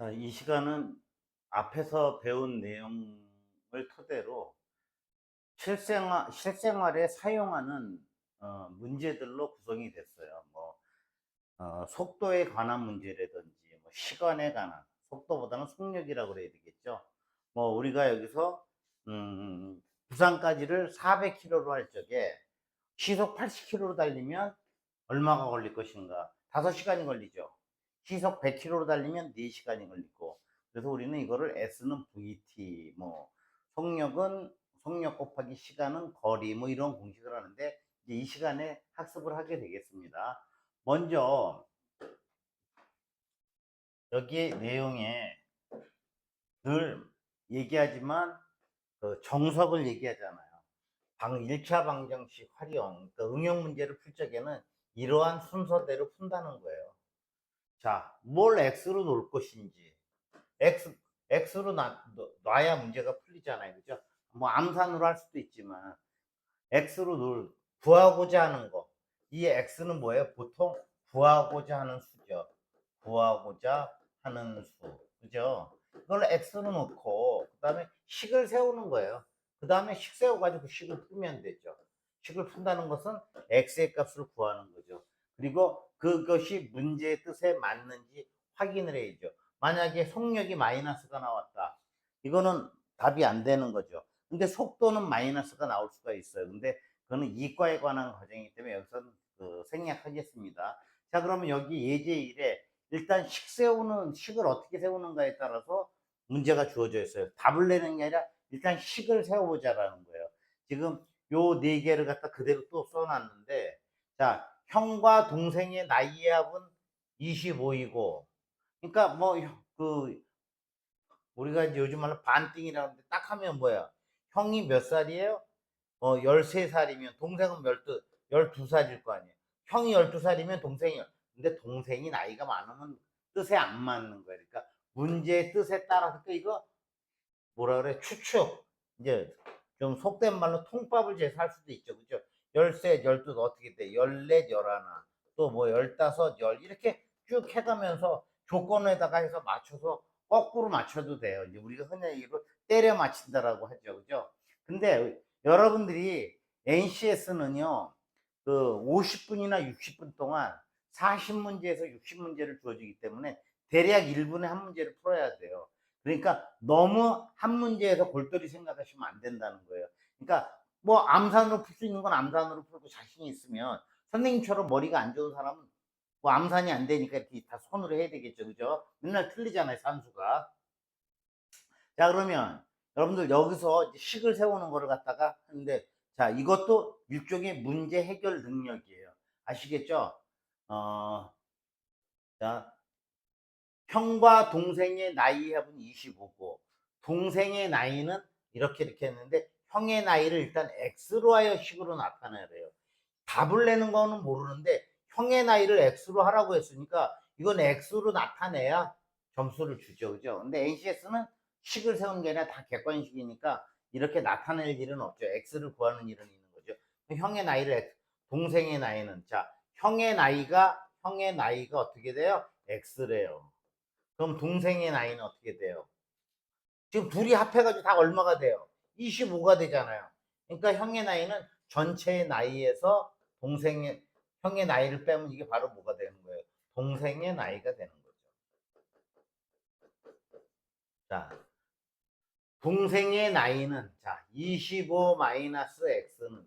자, 이 시간은 앞에서 배운 내용을 토대로 실생활에 사용하는 문제들로 구성이 됐어요. 속도에 관한 문제라든지, 시간에 관한, 속도보다는 속력이라고 그래야 되겠죠. 우리가 여기서, 부산까지를 400km로 할 적에 시속 80km로 달리면 얼마가 걸릴 것인가? 5시간이 걸리죠. 시속 100km로 달리면 4시간이 걸리고. 그래서 우리는 이거를 S는 VT, 속력은 속력 곱하기 시간은 거리, 이런 공식을 하는데, 이제 이 시간에 학습을 하게 되겠습니다. 먼저, 여기 내용에 늘 얘기하지만, 그 정석을 얘기하잖아요. 1차 방정식 활용, 그러니까 응용 문제를 풀 적에는 이러한 순서대로 푼다는 거예요. 자, 뭘 X로 놓을 것인지. X로 놔야 문제가 풀리잖아요. 그죠? 암산으로 할 수도 있지만, X로 구하고자 하는 거. 이 X는 뭐예요? 보통 구하고자 하는 수죠. 구하고자 하는 수. 그죠? 그걸 X로 놓고, 그 다음에 식을 세우는 거예요. 그 다음에 식 세워가지고 식을 풀면 되죠. 식을 푼다는 것은 X의 값을 구하는 거죠. 그리고 그것이 문제의 뜻에 맞는지 확인을 해야죠. 만약에 속력이 마이너스가 나왔다. 이거는 답이 안 되는 거죠. 근데 속도는 마이너스가 나올 수가 있어요. 근데 그거는 이과에 관한 과정이기 때문에 여기서 생략하겠습니다. 자, 그러면 여기 예제 1에 일단 식을 어떻게 세우는가에 따라서 문제가 주어져 있어요. 답을 내는 게 아니라 일단 식을 세워보자라는 거예요. 지금 요 네 개를 갖다 그대로 또 써놨는데, 자, 형과 동생의 나이의 합은 25이고, 그러니까 우리가 이제 요즘 말로 반띵이라고 하는데 딱 하면 뭐야? 형이 몇 살이에요? 13살이면 동생은 12살일 거 아니에요. 형이 12살이면 근데 동생이 나이가 많으면 뜻에 안 맞는 거예요. 그러니까 문제의 뜻에 따라서 이거 뭐라 그래? 추측. 이제 좀 속된 말로 통밥을 제시할 수도 있죠. 그죠? 13, 12 어떻게 돼? 14, 11, 또 15, 10 이렇게 쭉 해가면서 조건에다가 해서 맞춰서 거꾸로 맞춰도 돼요. 이제 우리가 흔히 얘기로 때려 맞춘다라고 하죠. 그죠? 근데 여러분들이 NCS는요, 그 50분이나 60분 동안 40문제에서 60문제를 주어지기 때문에 대략 1분에 한 문제를 풀어야 돼요. 그러니까 너무 한 문제에서 골똘히 생각하시면 안 된다는 거예요. 그러니까 암산으로 풀 수 있는 건 암산으로 풀고 자신이 있으면, 선생님처럼 머리가 안 좋은 사람은 암산이 안 되니까 이렇게 다 손으로 해야 되겠죠. 그죠? 맨날 틀리잖아요, 산수가. 자, 그러면 여러분들 여기서 식을 세우는 거를 갖다가 하는데, 자, 이것도 일종의 문제 해결 능력이에요. 아시겠죠? 자, 형과 동생의 나이 합은 25고, 동생의 나이는 이렇게 했는데, 형의 나이를 일단 X로 하여 식으로 나타내야 돼요. 답을 내는 거는 모르는데, 형의 나이를 X로 하라고 했으니까, 이건 X로 나타내야 점수를 주죠. 그죠? 근데 NCS는 식을 세우는 게 아니라 다 객관식이니까, 이렇게 나타낼 일은 없죠. X를 구하는 일은 있는 거죠. 동생의 나이는, 자, 형의 나이가 어떻게 돼요? X래요. 그럼 동생의 나이는 어떻게 돼요? 지금 둘이 합해가지고 다 얼마가 돼요? 25가 되잖아요. 그러니까 형의 나이는 전체의 나이에서 형의 나이를 빼면 이게 바로 뭐가 되는 거예요? 동생의 나이가 되는 거죠. 자, 동생의 나이는, 자, 25 마이너스 X는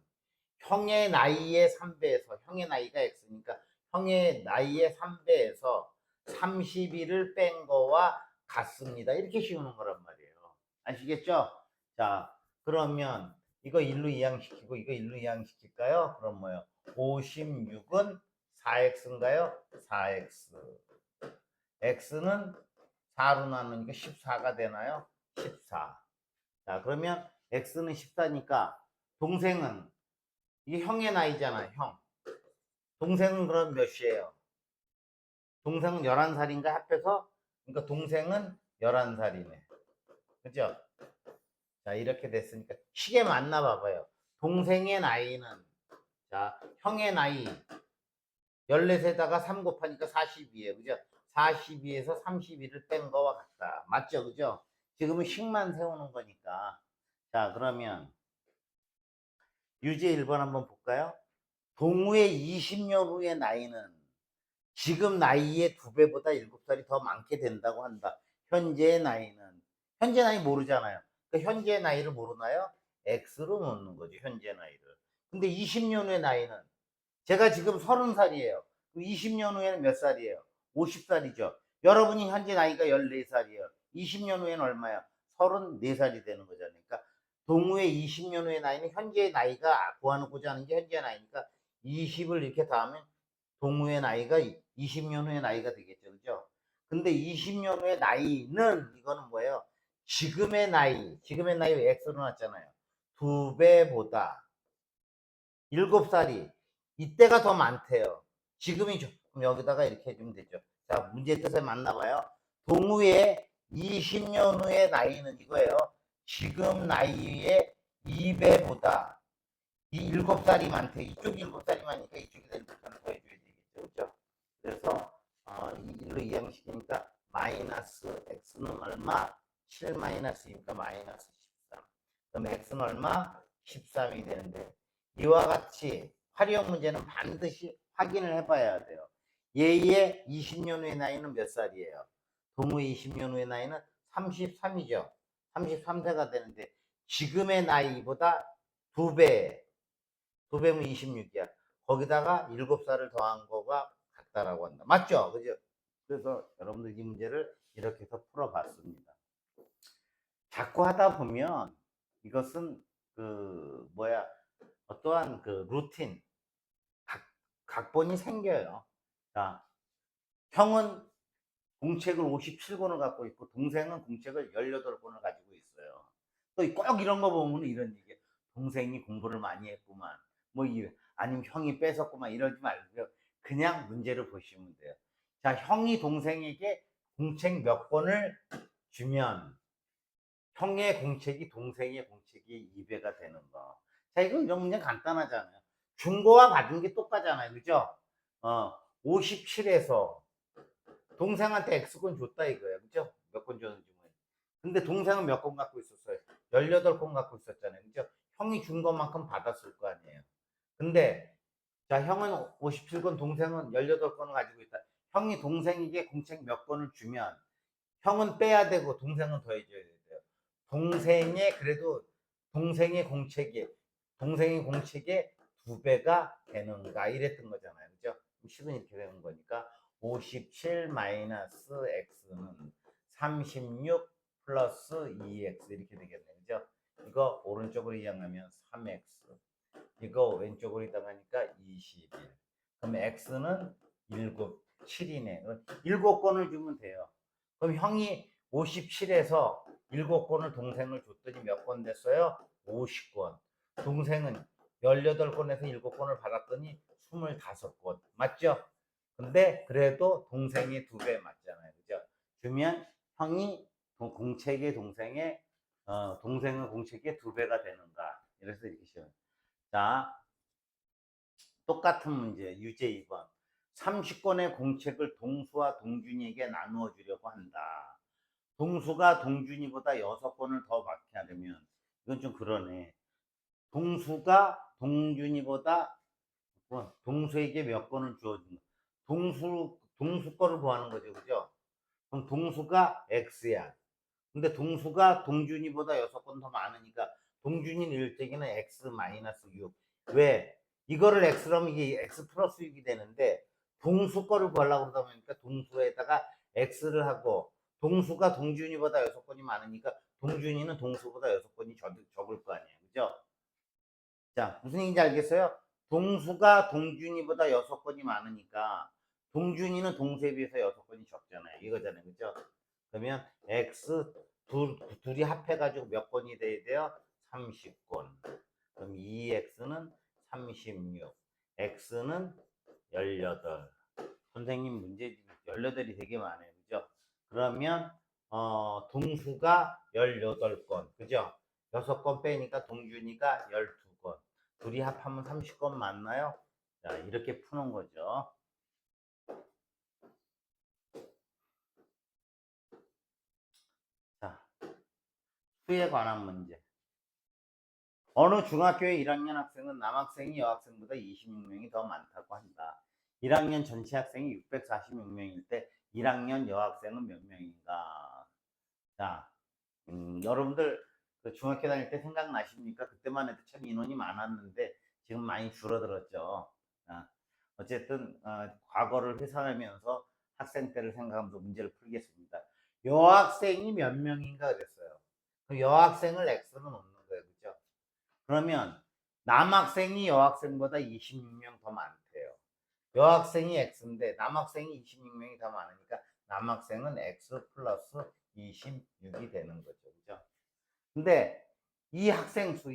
형의 나이의 3배에서, 형의 나이가 X니까 형의 나이의 3배에서 31을 뺀 거와 같습니다. 이렇게 씌우는 거란 말이에요. 아시겠죠? 자, 그러면 이거 1로 이항시키고 이거 1로 이항시킬까요? 그럼 뭐요? 56은 4x인가요? 4x. x는 4로 나누니까 14가 되나요? 14. 자, 그러면 x는 14니까 동생은, 이게 형의 나이잖아, 형. 동생은 그럼 몇이에요? 동생은 11살인가 합해서? 그러니까 동생은 11살이네. 그죠? 자, 이렇게 됐으니까 시계 맞나 봐봐요. 동생의 나이는, 자, 형의 나이 14에다가 3 곱하니까 42예요. 그죠? 42에서 32를 뺀 거와 같다. 맞죠? 그죠? 지금은 식만 세우는 거니까. 자, 그러면 유제 1번 한번 볼까요? 동우의 20년 후의 나이는 지금 나이의 2배보다 7살이 더 많게 된다고 한다. 현재의 나이는, 현재 나이 모르잖아요. 그러니까 현재 나이를 모르나요? X로 놓는 거죠, 현재 나이를. 근데 20년 후의 나이는, 제가 지금 30살이에요. 20년 후에는 몇 살이에요? 50살이죠. 여러분이 현재 나이가 14살이에요. 20년 후에는 얼마야? 34살이 되는 거잖아요. 그러니까 동우의 20년 후의 나이는 현재의 나이가 구하고자 하는 게 현재 나이니까 20을 이렇게 더하면 동우의 나이가 20년 후의 나이가 되겠죠. 그죠? 근데 20년 후의 나이는 이거는 뭐예요? 지금의 나이 X로 놨잖아요. 2배보다 7살이 이때가 더 많대요. 지금이 그럼 여기다가 이렇게 해주면 되죠. 자, 문제 뜻에 맞나 봐요. 동우의 20년 후의 나이는 이거예요. 지금 나이의 2배보다 이 7살이 많대. 이쪽이 7살이 많으니까 이쪽이 7살을 더해줘야 되겠죠. 그렇죠? 그래서 이로 이항시키니까 마이너스 x는 얼마? 7 마이너스 2니까 마이너스 13. 그럼 x는 얼마? 13이 되는데 이와 같이 활용 문제는 반드시 확인을 해봐야 돼요. 얘의 20년 후의 나이는 몇 살이에요? 동우의 20년 후의 나이는 33이죠. 33세가 되는데 지금의 나이보다 2배, 2배면 26이야. 거기다가 7살을 더한 거가 같다라고 한다. 맞죠? 그죠? 그래서 여러분들 이 문제를 이렇게 해서 풀어봤습니다. 자꾸 하다 보면 이것은 어떠한 루틴, 각본이 생겨요. 자, 형은 공책을 57권을 갖고 있고 동생은 공책을 18권을 가지고 있어요. 또 꼭 이런 거 보면 이런 얘기, 동생이 공부를 많이 했구만, 아니면 형이 뺏었구만, 이러지 말고요. 그냥 문제를 보시면 돼요. 자, 형이 동생에게 공책 몇 권을 주면 형의 공책이 동생의 공책이 2배가 되는 거. 자, 이런 문제 간단하잖아요. 준 거와 받은 게 똑같잖아요. 그죠? 57에서 동생한테 X권 줬다 이거예요. 그죠? 몇 권 줬는지 모르겠어요. 근데 동생은 몇 권 갖고 있었어요? 18권 갖고 있었잖아요. 그죠? 형이 준 것만큼 받았을 거 아니에요. 근데 자, 형은 57권, 동생은 18권을 가지고 있다. 형이 동생에게 공책 몇 권을 주면 형은 빼야 되고 동생은 더해줘야 돼요. 그래도 동생의 공책이 동생의 공책의 2배가 되는가 이랬던 거잖아요. 그죠? 10은 이렇게 되는 거니까 57 마이너스 x는 36 플러스 2x 이렇게 되겠네요. 그죠? 이거 오른쪽으로 이항하면 3x, 이거 왼쪽으로 이항하니까 21. 그럼 x는 7이네. 7권을 주면 돼요. 그럼 형이 57에서 7권을 동생을 줬더니 몇 권 됐어요? 50권. 동생은 18권에서 7권을 받았더니 25권. 맞죠? 근데 그래도 동생의 2배 맞잖아요. 그죠? 주면 형이 동생의 동생의 공책의 2배가 되는가. 이래서 이렇게 시험. 자, 똑같은 문제. 유제 2번. 30권의 공책을 동수와 동준이에게 나누어 주려고 한다. 동수가 동준이보다 6권을 더 받게 하려면, 이건 좀 그러네. 동수가 동준이보다 동수에게 몇 권을 주어준다. 동수 거를 구하는 거죠. 그죠? 그럼 동수가 X야. 근데 동수가 동준이보다 6권 더 많으니까 동준이는 일제기는 X 마이너스 6. 왜? 이거를 X라면 이게 X 플러스 6이 되는데 동수 거를 구하려고 그러다 보니까 동수에다가 X를 하고, 동수가 동준이보다 6권이 많으니까 동준이는 동수보다 6권이 적을 거 아니에요. 그죠? 자, 무슨 얘기인지 알겠어요? 동수가 동준이보다 6권이 많으니까 동준이는 동수에 비해서 6권이 적잖아요. 이거잖아요. 그죠? 그러면 X 둘이 합해가지고 몇 권이 돼야 돼요? 30권. 그럼 2X는 36, X는 18. 선생님 문제 18이 되게 많아요. 그죠? 그러면 동수가 18권. 그죠? 6권 빼니까 동준이가 12권. 둘이 합하면 30권 맞나요? 자, 이렇게 푸는 거죠. 수에 관한 문제. 어느 중학교의 1학년 학생은 남학생이 여학생보다 26명이 더 많다고 한다. 1학년 전체 학생이 646명일 때 1학년 여학생은 몇 명인가? 자, 여러분들 그 중학교 다닐 때 생각나십니까? 그때만 해도 참 인원이 많았는데 지금 많이 줄어들었죠. 어쨌든 과거를 회상하면서 학생 때를 생각하면서 문제를 풀겠습니다. 여학생이 몇 명인가 그랬어요. 그 여학생을 X로 놓는 거예요. 그죠? 그러면 남학생이 여학생보다 26명 더 많대요. 여학생이 X인데 남학생이 26명이 더 많으니까 남학생은 X 플러스 26이 되는 거죠. 그죠? 근데 이 학생 수,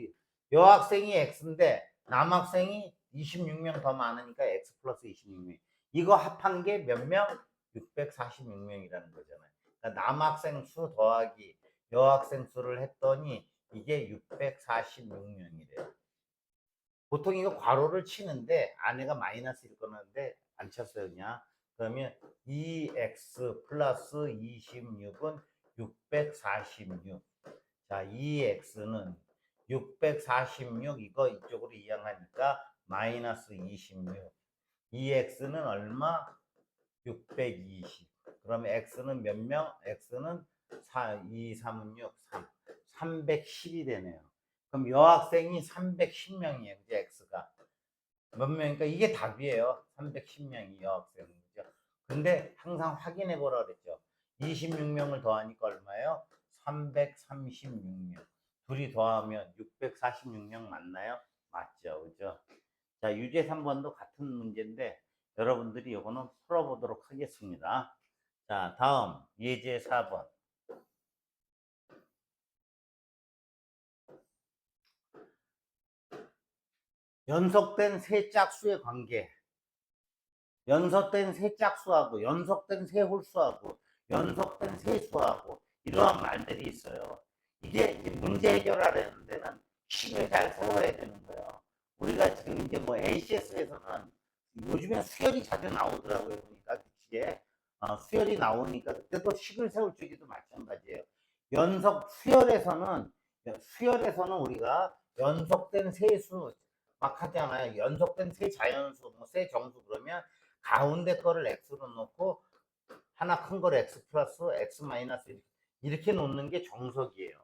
여학생이 X인데 남학생이 26명 더 많으니까 X 플러스 26명. 이거 합한 게 몇 명? 646명이라는 거잖아요. 그러니까 남학생 수 더하기 여학생 수를 했더니 이게 646명이래요. 보통 이거 괄호를 치는데 안에가 마이너스일 거는데 안 쳤어요 그냥. 그러면 2x 플러스 26은 646. 자, 2x는 646 이거 이쪽으로 이항하니까 마이너스 26. 2x는 얼마? 620. 그러면 x는 몇 명? x는 4, 2, 3은 6, 3. 310이 되네요. 그럼 여학생이 310명이에요. 그죠? x가. 몇 명이니까 이게 답이에요. 310명이 여학생이죠. 근데 항상 확인해 보라 그랬죠. 26명을 더하니까 얼마예요? 336명. 둘이 더하면 646명 맞나요? 맞죠. 그죠? 자, 유제 3번도 같은 문제인데 여러분들이 이거는 풀어보도록 하겠습니다. 자, 다음 예제 4번. 연속된 세 짝수의 관계. 연속된 세 짝수하고 연속된 세 홀수하고 연속된 세 수하고 이러한 말들이 있어요. 이게 이제 문제 해결하려는 데는 식을 잘 세워야 되는 거예요. 우리가 지금 이제 뭐 ACS에서는 요즘에 수열이 자주 나오더라고요. 보니까 그치에 수열이 나오니까 그때도 식을 세울 적에도 마찬가지예요. 수열에서는 우리가 연속된 세수 막 하잖아요. 연속된 세 자연수, 뭐 세 정수 그러면 가운데 거를 x로 놓고 하나 큰 걸 x 플러스 x 마이너스 이렇게 놓는 게 정석이에요.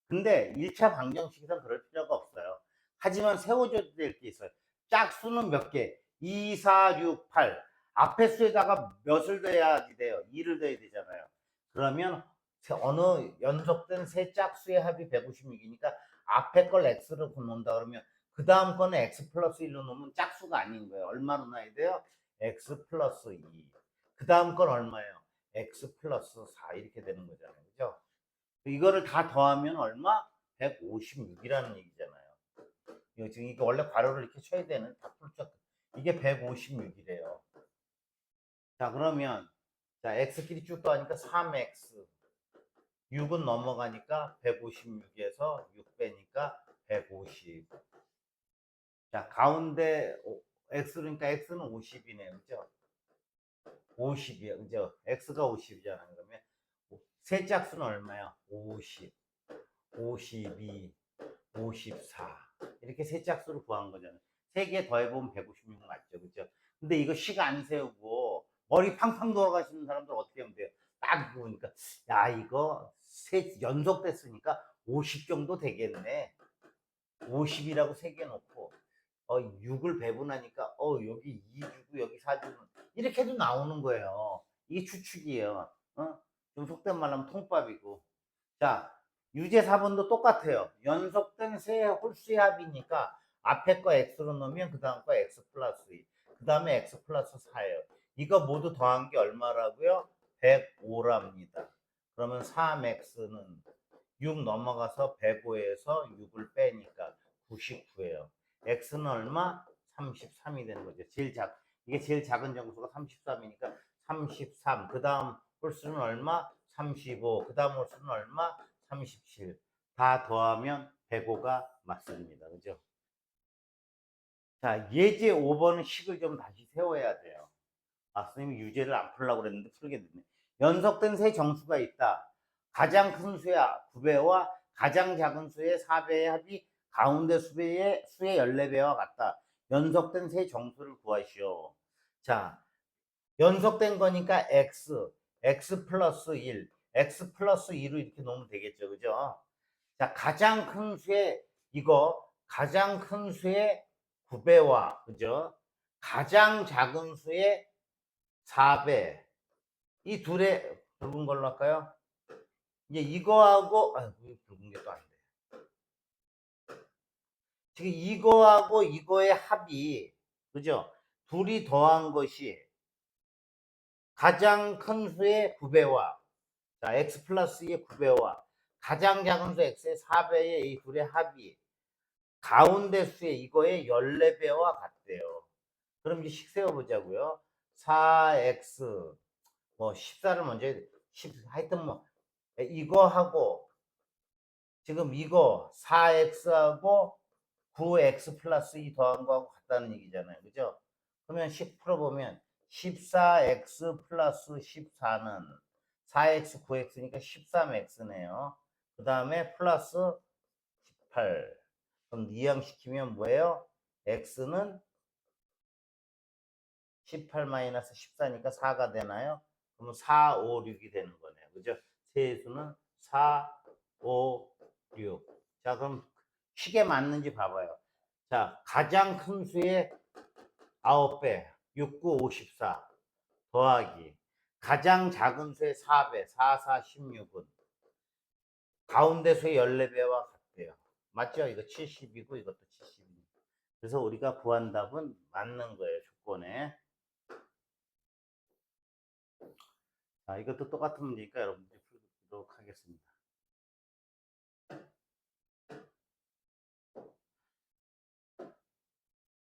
근데 1차 방정식에서 그럴 필요가 없어요. 하지만 세워줘야 될 게 있어요. 짝수는 몇 개? 2, 4, 6, 8. 앞에 수에다가 몇을 더해야지 돼요? 2를 더해야 되잖아요. 그러면 어느 연속된 세 짝수의 합이 156이니까 앞에 걸 x로 놓는다 그러면 그 다음 거는 x 플러스 1로 놓으면 짝수가 아닌 거예요. 얼마로 놔야 돼요? x 플러스 2. 그 다음 건 얼마예요? x 플러스 4 이렇게 되는 거잖아요. 그죠? 이거를 다 더하면 얼마? 156이라는 얘기잖아요. 지금 이거 원래 괄호를 이렇게 쳐야 되는 다 풀적 이게 156이래요. 자, 그러면 자, x끼리 쭉 더하니까 3x 6은 넘어가니까 156에서 6 빼니까 150. 자, 가운데 x니까 x는 50이네요. 그죠? 50이에요. 그죠? x가 50이잖아요. 그러면 세 짝수는 얼마야? 50, 52, 54. 이렇게 세 짝수를 구한 거잖아요. 세 개 더해보면 156 맞죠? 그죠? 근데 이거 시가 안 세우고 머리 팡팡 돌아가시는 사람들 어떻게 하면 돼요? 딱 보니까 야 이거 세 연속됐으니까 50 정도 되겠네. 50이라고 세 개 놓고 6을 배분하니까 여기 2 주고 여기 4 주고 이렇게 해도 나오는 거예요. 이게 추측이에요. 좀 속된 말로 하면 통밥이고. 자, 유제 4번도 똑같아요. 연속된 세 홀수의 합이니까 앞에 거 x로 넣으면 그 다음 거 x 플러스 2. 그 다음에 x 플러스 4예요. 이거 모두 더한 게 얼마라고요? 105랍니다. 그러면 3x는 6 넘어가서 105에서 6을 빼니까 99예요. x는 얼마? 33이 되는 거죠. 이게 제일 작은 정수가 33이니까 33. 그 다음 홀수는 얼마? 35. 그 다음 홀수는 얼마? 37. 다 더하면 105가 맞습니다. 그죠? 자, 예제 5번은 식을 좀 다시 세워야 돼요. 선생님이 유제를 안 풀려고 그랬는데 풀게 됐네. 연속된 세 정수가 있다. 가장 큰 수의 9배와 가장 작은 수의 4배의 합이 가운데 수의 14배와 같다. 연속된 세 정수를 구하시오. 자, 연속된 거니까 x 플러스 1, x 플러스 2로 이렇게 놓으면 되겠죠. 그죠? 자, 가장 큰 수의 가장 큰 수의 9배와, 그죠? 가장 작은 수의 4배. 이 둘의 붉은 걸로 할까요? 이제 이거하고, 붉은 게 또 안 돼. 지금 이거하고 이거의 합이, 그죠? 둘이 더한 것이 가장 큰 수의 9배와, 자, x 플러스 2의 9배와 가장 작은 수 x의 4배의 이 둘의 합이 가운데 수의 이거의 14배와 같대요. 그럼 이제 식 세워보자고요. 4x, 뭐 14를 먼저 해야 돼. 하여튼 뭐 이거하고 지금 이거 4x하고 9x 플러스 2 더한 거하고 같다는 얘기잖아요. 그죠? 그러면 10 풀어보면 14x 플러스 14는 4x 9x니까 13x네요. 그 다음에 플러스 18. 그럼 이항시키면 뭐예요? x는 18 마이너스 14니까 4가 되나요? 그러면 4, 5, 6이 되는 거네요. 그죠? 세수는 4, 5, 6. 자, 그럼 식에 맞는지 봐봐요. 자, 가장 큰 수의 9배, 6, 9, 54 더하기 가장 작은 수의 4배, 4, 4, 16은 가운데 수의 14배와 같대요. 맞죠? 이거 70이고 이것도 70이고. 그래서 우리가 구한 답은 맞는 거예요. 조건에. 자, 이것도 똑같은 문제니까 여러분들이 풀도록 하겠습니다.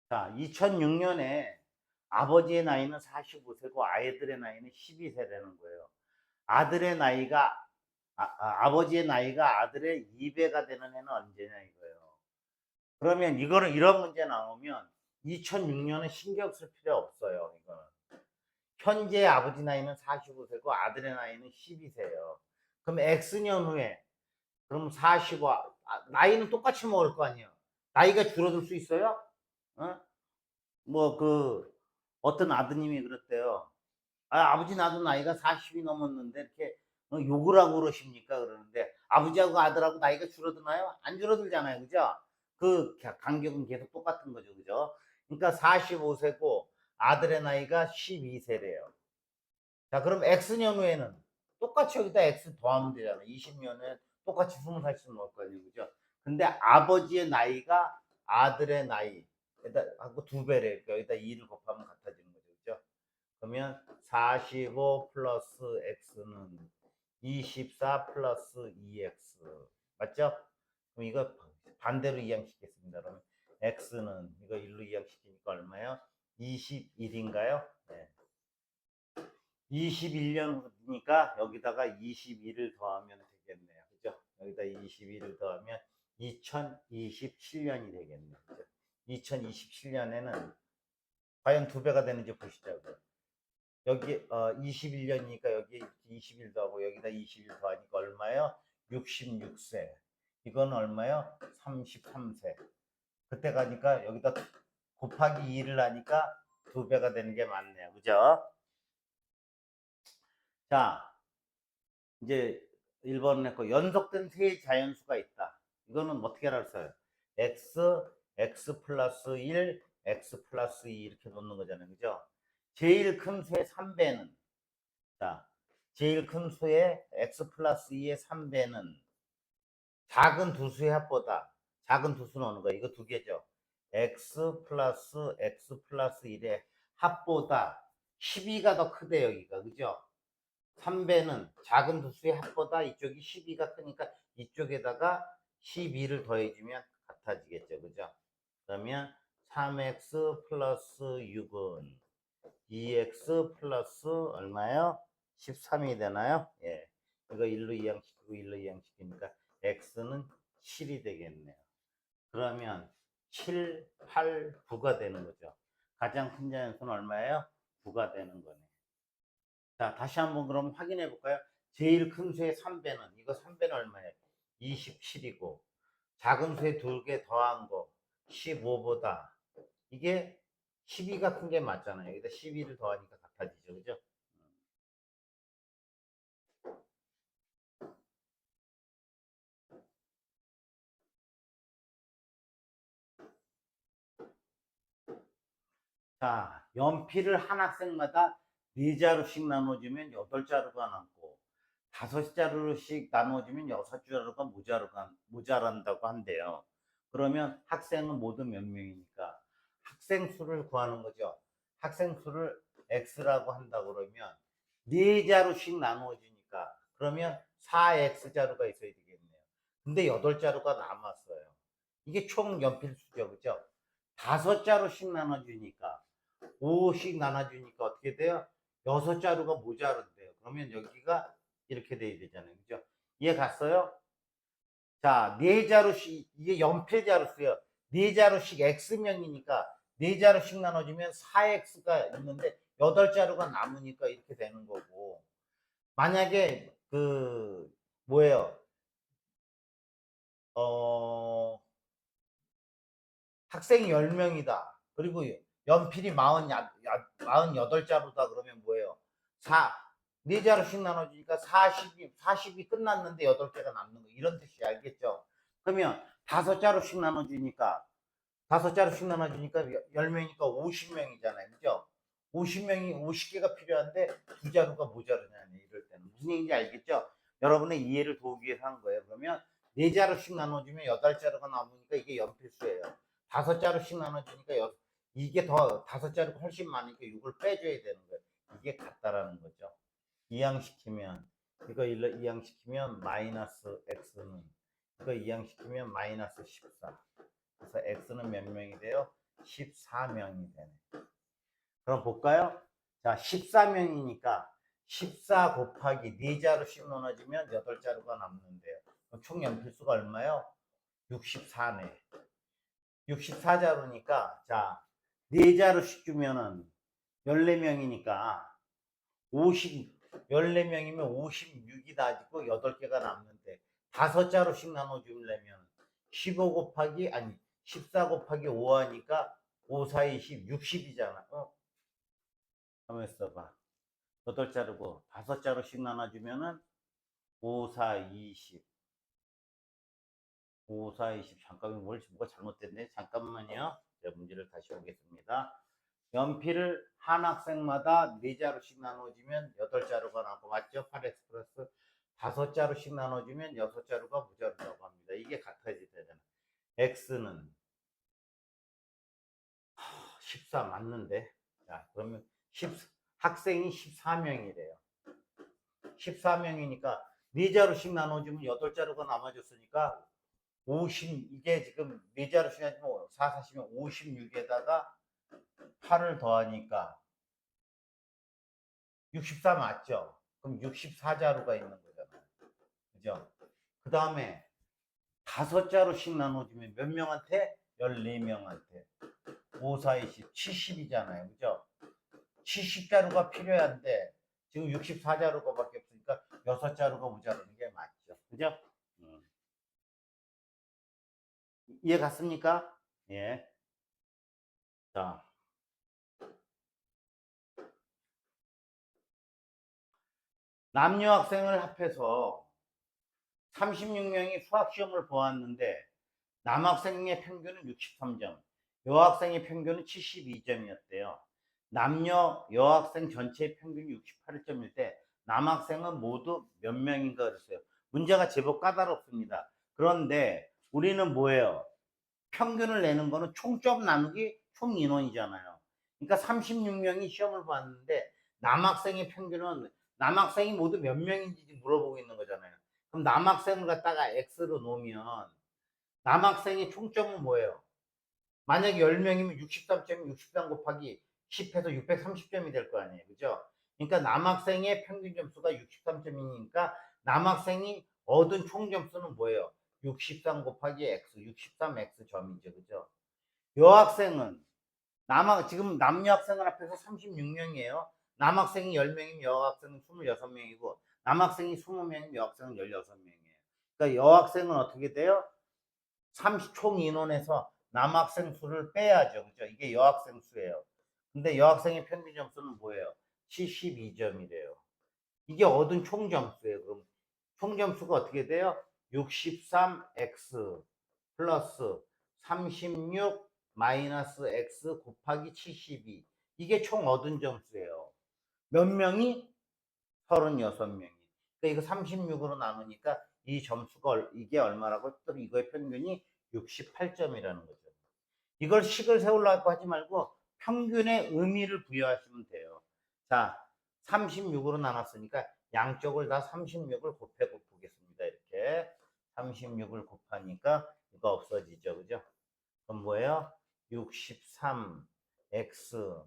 자, 2006년에 아버지의 나이는 45세고 아이들의 나이는 12세라는 거예요. 아들의 나이가 아버지의 나이가 아들의 2배가 되는 해는 언제냐 이거예요. 그러면 이거는 이런 문제 나오면 2006년은 신경 쓸 필요 없어요. 이거는 현재 아버지 나이는 45세고 아들의 나이는 12세예요. 그럼 X년 후에 그럼 45 나이는 똑같이 먹을 거 아니에요. 나이가 줄어들 수 있어요? 어? 뭐 어떤 아드님이 그랬대요. 아버지 나도 나이가 40이 넘었는데 이렇게 욕을 하고 그러십니까? 그러는데 아버지하고 아들하고 나이가 줄어드나요? 안 줄어들잖아요. 그죠? 그 간격은 계속 똑같은 거죠. 그죠? 그러니까 45세고 아들의 나이가 12세래요. 자, 그럼 X년 후에는 똑같이 여기다 X 더하면 되잖아. 20년에 똑같이 20살씩 넣을 거 아니에요. 그죠? 근데 아버지의 나이가 아들의 나이 하고 2배래. 여기다 2를 곱하면 같아지는 거죠. 그죠? 그러면 45 플러스 x는 24 플러스 2x. 맞죠? 그럼 이거 반대로 이항시키겠습니다. 그러면 x는 이거 1로 이항시키니까 얼마요? 21인가요? 네. 21년이니까 여기다가 21을 더하면 되겠네요. 그죠? 여기다 21을 더하면 2027년이 되겠네요. 그죠? 2027년에는 과연 2배가 되는지 보시자고요. 여기 21년이니까 여기 21 더하고 여기다 21 더하니까 얼마요? 66세. 이건 얼마요? 33세. 그때 가니까 여기다 곱하기 2를 하니까 2배가 되는 게 맞네요. 그죠? 자, 이제 1번에 거 연속된 세 자연수가 있다. 이거는 어떻게 알았어요? x 플러스 1, x 플러스 2 이렇게 놓는 거잖아요. 그죠? 제일 큰 수의 3배는 자, 제일 큰 수의 x 플러스 2의 3배는 작은 두 수의 합보다 작은 두 수는 어느 거야? 이거 두 개죠. x 플러스 1의 합보다 12가 더 크대 여기가. 그죠? 3배는 작은 두 수의 합보다 이쪽이 12가 크니까 이쪽에다가 12를 더해주면 같아지겠죠. 그죠? 그러면 3x 플러스 6은 2x 플러스 얼마요? 13이 되나요? 예. 이거 1로 이항시키고 1로 이항시키니까 x는 7이 되겠네요. 그러면 7, 8, 9가 되는 거죠. 가장 큰 자연수는 얼마예요? 9가 되는 거네. 자, 다시 한번 그럼 확인해 볼까요? 제일 큰 수의 3배는 이거 3배는 얼마예요? 27이고 작은 수에 2개 더한 거 15보다 이게 12가 큰 게 맞잖아요. 여기다 12를 더하니까 같아지죠. 그죠? 자, 연필을 한 학생마다 4자루씩 나눠주면 8자루가 남고 5자루씩 나눠주면 6자루가 모자란다고 한대요. 그러면 학생은 모두 몇 명이니까 학생 수를 구하는 거죠. 학생 수를 x라고 한다 그러면 4자루씩 나눠주니까 그러면 4x자루가 있어야 되겠네요. 근데 8자루가 남았어요. 이게 총 연필 수죠. 그죠? 5자루씩 나눠주니까 5씩 나눠주니까 어떻게 돼요? 6자루가 모자른대요. 그러면 여기가 이렇게 돼야 되잖아요. 그죠? 이해 갔어요? 자, 4자루씩, 이게 연필자루수요. 4자루씩 X명이니까 4자루씩 나눠주면 4X가 있는데 8자루가 남으니까 이렇게 되는 거고. 만약에 뭐예요? 어, 학생이 10명이다. 그리고 연필이 48자루다 그러면 뭐예요? 4자루씩 나눠주니까 40이 끝났는데 8개가 남는 거. 이런 뜻이 알겠죠? 그러면 5자루씩 나눠주니까 10명이니까 50명이잖아요. 그죠? 50명이 50개가 필요한데 2자루가 모자르냐네. 이럴 때는. 무슨 얘기인지 알겠죠? 여러분의 이해를 도우기 위해서 한 거예요. 그러면 4자루씩 나눠주면 8자루가 남으니까 이게 연필수예요. 5자루씩 나눠주니까 이게 더 5자루가 훨씬 많으니까 6을 빼줘야 되는 거예요. 이게 같다라는 거죠. 이항시키면 이거 이항시키면 마이너스 x는 이거 이항시키면 마이너스 14. 그래서 x는 몇 명이 돼요? 14명이 되네. 그럼 볼까요? 자, 14명이니까 14 곱하기 4자루씩 나눠지면 8자루가 남는데요. 총 연필수가 얼마요? 64네. 64자루니까 자, 4자루씩 주면은 14명이니까 14명이면 56이 나지고 8개가 남는데 5자루씩 나눠주려면 15 곱하기 14 곱하기 5 하니까 5, 4, 20, 60이잖아. 가만 있어봐. 8자루고 5자루씩 나눠주면은 5, 4, 20 5, 4, 20 잠깐만 뭐가 잘못됐네. 잠깐만요. 제가 문제를 다시 보겠습니다. 연필을 한 학생마다 4자루씩 나눠주면 8자루가 나고 맞죠? 8x 플러스 5자루씩 나눠주면 6자루가 모자르다고 합니다. 이게 같아져야 되잖아. x는 14 맞는데. 자, 그러면 학생이 14명이래요. 14명이니까 4자루씩 나눠주면 8자루가 남아졌으니까 50, 이게 지금 4자루씩 하지만 4, 4시면 56에다가 8을 더하니까 64 맞죠? 그럼 64자루가 있는 거잖아요. 그죠? 그 다음에 5자루씩 나눠주면 몇 명한테? 14명한테. 5, 4, 20, 70이잖아요. 그죠? 70자루가 필요한데 지금 64자루가 밖에 없으니까 6자루가 모자르는 게 맞죠. 그죠? 이해 갔습니까? 예. 자. 남녀 학생을 합해서 36명이 수학시험을 보았는데 남학생의 평균은 63점, 여학생의 평균은 72점이었대요. 남녀 여학생 전체의 평균이 68점일 때 남학생은 모두 몇 명인가 그랬어요. 문제가 제법 까다롭습니다. 그런데 우리는 뭐예요? 평균을 내는 거는 총점 나누기 총 인원이잖아요. 그러니까 36명이 시험을 봤는데 남학생이 모두 몇 명인지 물어보고 있는 거잖아요. 그럼 남학생을 갖다가 x로 놓으면 남학생의 총점은 뭐예요? 만약에 10명이면 63점이 63 곱하기 10해서 630점이 될 거 아니에요. 그죠? 그러니까 남학생의 평균 점수가 63점이니까 남학생이 얻은 총 점수는 뭐예요? 63 곱하기 x, 63x 점이죠. 그죠? 여학생은 지금 남녀 학생을 합해서 36명이에요. 남학생이 10명이면 여학생은 26명이고 남학생이 20명이면 여학생은 16명이에요. 그러니까 여학생은 어떻게 돼요? 30총 인원에서 남학생 수를 빼야죠. 그죠? 이게 여학생 수예요. 근데 여학생의 평균 점수는 뭐예요? 72점이래요. 이게 얻은 총 점수예요. 그럼 총 점수가 어떻게 돼요? 63x 플러스 36 마이너스 x 곱하기 72. 이게 총 얻은 점수예요. 몇 명이? 36명이. 그러니까 이거 36으로 나누니까 이 점수가 이게 얼마라고? 또 이거의 평균이 68점이라는 거죠. 이걸 식을 세우려고 하지 말고 평균의 의미를 부여하시면 돼요. 자, 36으로 나눴으니까 양쪽을 다 36을 곱해 보겠습니다. 이렇게 36을 곱하니까 이거 없어지죠. 그죠? 그럼 뭐예요? 63x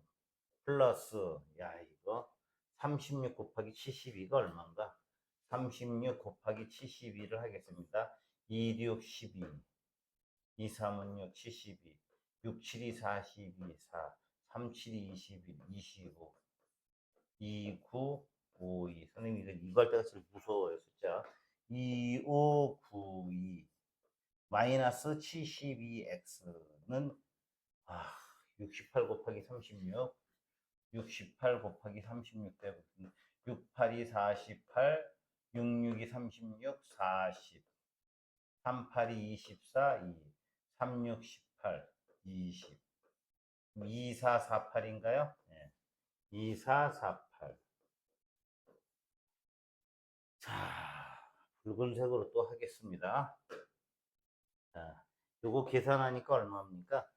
플러스, 야, 이거 36 곱하기 72가 얼마인가? 36 곱하기 72를 하겠습니다. 2, 6, 12. 2, 3은 6, 72. 6, 7, 2, 42, 4. 3, 7, 2, 21, 25. 2, 9, 5, 2. 선생님, 이거 할 때가 제일 무서워요, 숫자. 2, 5, 9, 2. 마이너스 72x는, 68 곱하기 36. 68 곱하기 36 빼고 6, 8이 48, 6, 6이 36, 40, 3, 8이 24, 2, 3, 6, 18, 20, 2, 4, 48인가요? 네. 2, 4, 48. 자, 붉은색으로 또 하겠습니다. 자, 요거 계산하니까 얼마입니까?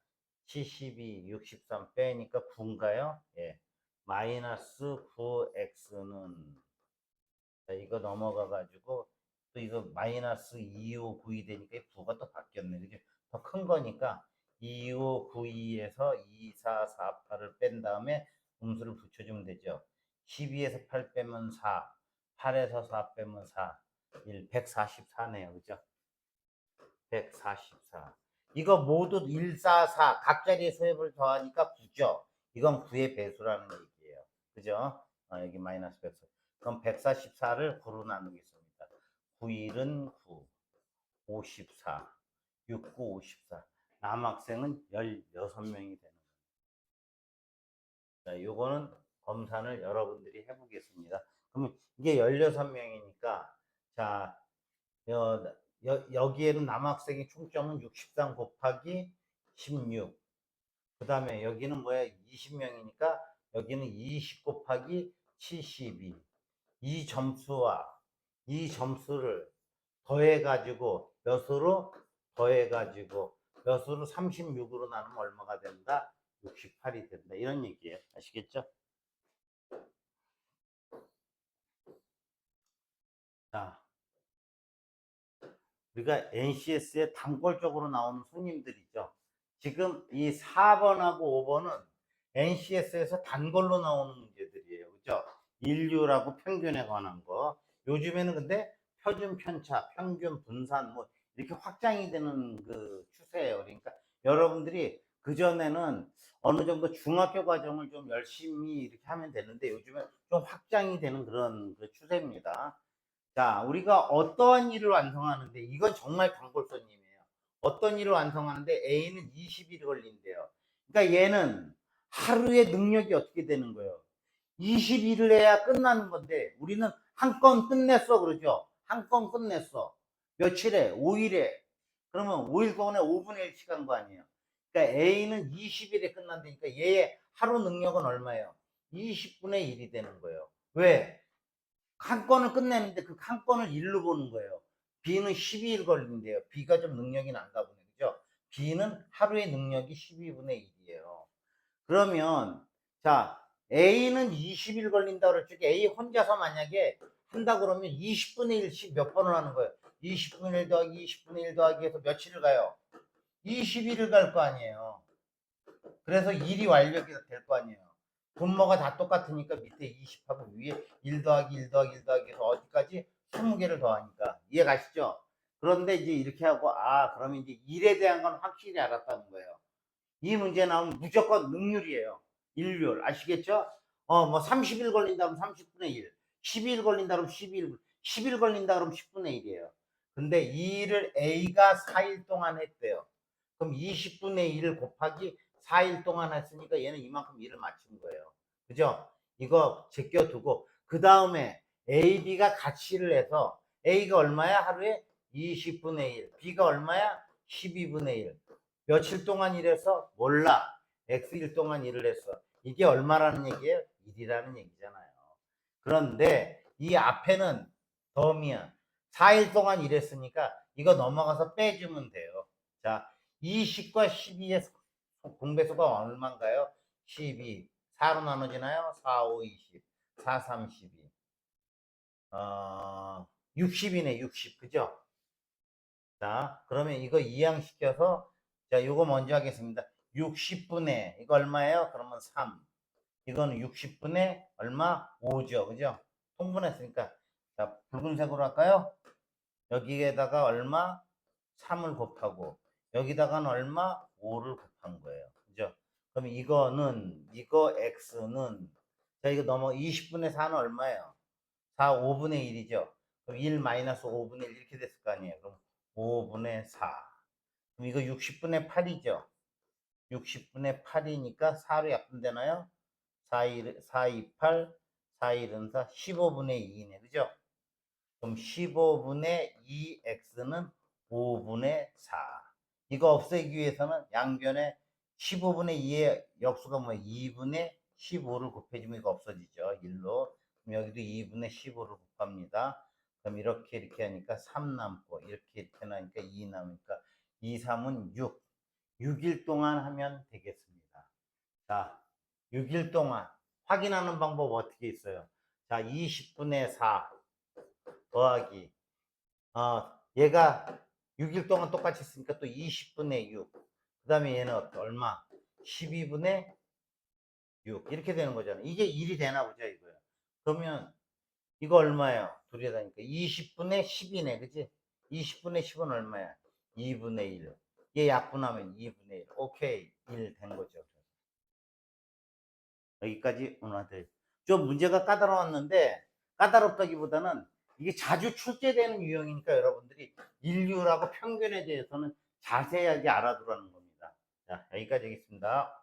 72, 63 빼니까 9인가요? 예. 마이너스 9x는, 자, 이거 넘어가가지고, 또 이거 마이너스 2592 되니까 9가 또 바뀌었네. 이게 더 큰 거니까, 2592에서 2448을 뺀 다음에 음수를 붙여주면 되죠. 12에서 8 빼면 4, 8에서 4 빼면 4, 1, 144네요. 그죠? 144. 이거 모두 144, 각자리의 소엽을 더하니까 9죠. 이건 9의 배수라는 얘기예요. 그죠? 여기 마이너스 100. 그럼 144를 9로 나누겠습니다. 9일은 9, 54, 69, 54. 남학생은 16명이 되는 거예요. 자, 요거는 검산을 여러분들이 해보겠습니다. 그러면 이게 16명이니까, 자, 여기에는 남학생의 총점은 63 곱하기 16. 그 다음에 여기는 뭐야? 20명이니까 여기는 20 곱하기 72. 이 점수와 이 점수를 더해가지고 몇으로? 더해가지고 몇으로? 36으로 나누면 얼마가 된다? 68이 된다. 이런 얘기예요. 아시겠죠? 자, 우리가 NCS에 단골적으로 나오는 손님들이죠. 지금 이 4번하고 5번은 NCS에서 단골로 나오는 문제들이에요. 그죠? 인류라고 평균에 관한 거. 요즘에는 근데 표준 편차, 평균 분산 뭐 이렇게 확장이 되는 그 추세예요. 그러니까 여러분들이 그전에는 어느 정도 중학교 과정을 좀 열심히 이렇게 하면 되는데 요즘에 좀 확장이 되는 그런 그 추세입니다. 자, 우리가 어떠한 일을 완성하는데, 이건 정말 단골손님이에요. 어떤 일을 완성하는데 A는 20일이 걸린대요. 그러니까 얘는 하루의 능력이 어떻게 되는 거예요? 20일을 해야 끝나는 건데, 우리는 한 건 끝냈어, 그러죠? 한 건 끝냈어. 며칠에? 5일에. 그러면 5일 동안에 5분의 1씩 한 거 아니에요? 그러니까 A는 20일에 끝난다니까 얘의 하루 능력은 얼마예요? 20분의 1이 되는 거예요. 왜? 한 건을 끝내는데 그 한 건을 일로 보는 거예요. B는 12일 걸린대요. B가 좀 능력이 난가 보네. 그죠? B는 하루의 능력이 12분의 1이에요. 그러면, 자, A는 20일 걸린다 그랬죠. A 혼자서 만약에 한다 그러면 20분의 1씩 몇 번을 하는 거예요? 20분의 1 더하기 20분의 1 더하기 해서 며칠을 가요? 20일을 갈 거 아니에요. 그래서 일이 완료가 될 거 아니에요. 분모가 다 똑같으니까 밑에 20하고 위에 1 더하기 1 더하기 1 더하기 해서 어디까지? 20개를 더하니까. 이해 가시죠? 그런데 이제 이렇게 하고, 그러면 이제 일에 대한 건 확실히 알았다는 거예요. 이 문제 나오면 무조건 능률이에요. 일률. 아시겠죠? 뭐 30일 걸린다 그러면 30분의 1. 12일 걸린다 그러면 12일, 10일 걸린다 그러면 10분의 1이에요. 근데 이 일을 A가 4일 동안 했대요. 그럼 20분의 1 곱하기 4일 동안 했으니까 얘는 이만큼 일을 마친 거예요. 그죠? 이거 제껴두고 그 다음에 A, B가 같이 일을 해서 A가 얼마야? 하루에 20분의 1. B가 얼마야? 12분의 1. 며칠 동안 일해서? 몰라. X일 동안 일을 했어. 이게 얼마라는 얘기예요? 1이라는 얘기잖아요. 그런데 이 앞에는 덤이야. 4일 동안 일했으니까 이거 넘어가서 빼주면 돼요. 자, 20과 12의 공배수가 얼마인가요? 12. 4로 나눠지나요? 4, 5, 20. 4, 3, 12. 60이네, 60. 그죠? 자, 그러면 이거 이항시켜서, 자, 이거 먼저 하겠습니다. 60분의, 이거 얼마예요? 그러면 3. 이거는 60분의 얼마? 5죠. 그죠? 통분했으니까. 자, 붉은색으로 할까요? 여기에다가 얼마? 3을 곱하고, 여기다가는 얼마? 5를 곱한 거예요. 그죠? 그럼 이거 X는, 자, 이거 넘어, 20분의 4는 얼마예요? 4, 5분의 1이죠. 그럼 1 마이너스 5분의 1 이렇게 됐을 거 아니에요. 그럼 5분의 4. 그럼 이거 60분의 8이죠. 60분의 8이니까 4로 약분되나요? 4, 2, 8, 4, 1은 4, 15분의 2이네. 그죠? 그럼 15분의 2x는 5분의 4. 이거 없애기 위해서는 양변에 15분의 2의 역수가 뭐 2분의 15를 곱해주면 이거 없어지죠. 1로. 그럼 여기도 2분의 15를 곱합니다. 그럼 이렇게 하니까 3 남고 이렇게 나니까 2 남으니까 2, 3은 6. 6일 동안 하면 되겠습니다. 자, 6일 동안 확인하는 방법 어떻게 있어요? 자, 20분의 4 더하기 얘가 6일 동안 똑같이 했으니까 또 20분의 6. 그 다음에 얘는 얼마? 12분의 6. 이렇게 되는 거잖아요. 이게 1이 되나 보자 이거야. 그러면 이거 얼마예요? 둘이 다니까 20분의 10이네. 그치? 20분의 10은 얼마야? 2분의 1. 얘 약분하면 2분의 1. 오케이. 1 된 거죠. 여기까지 오늘 좀 문제가 까다로웠는데 까다롭다기보다는 이게 자주 출제되는 유형이니까 여러분들이 인류라고 평균에 대해서는 자세하게 알아두라는 겁니다. 자, 여기까지 하겠습니다.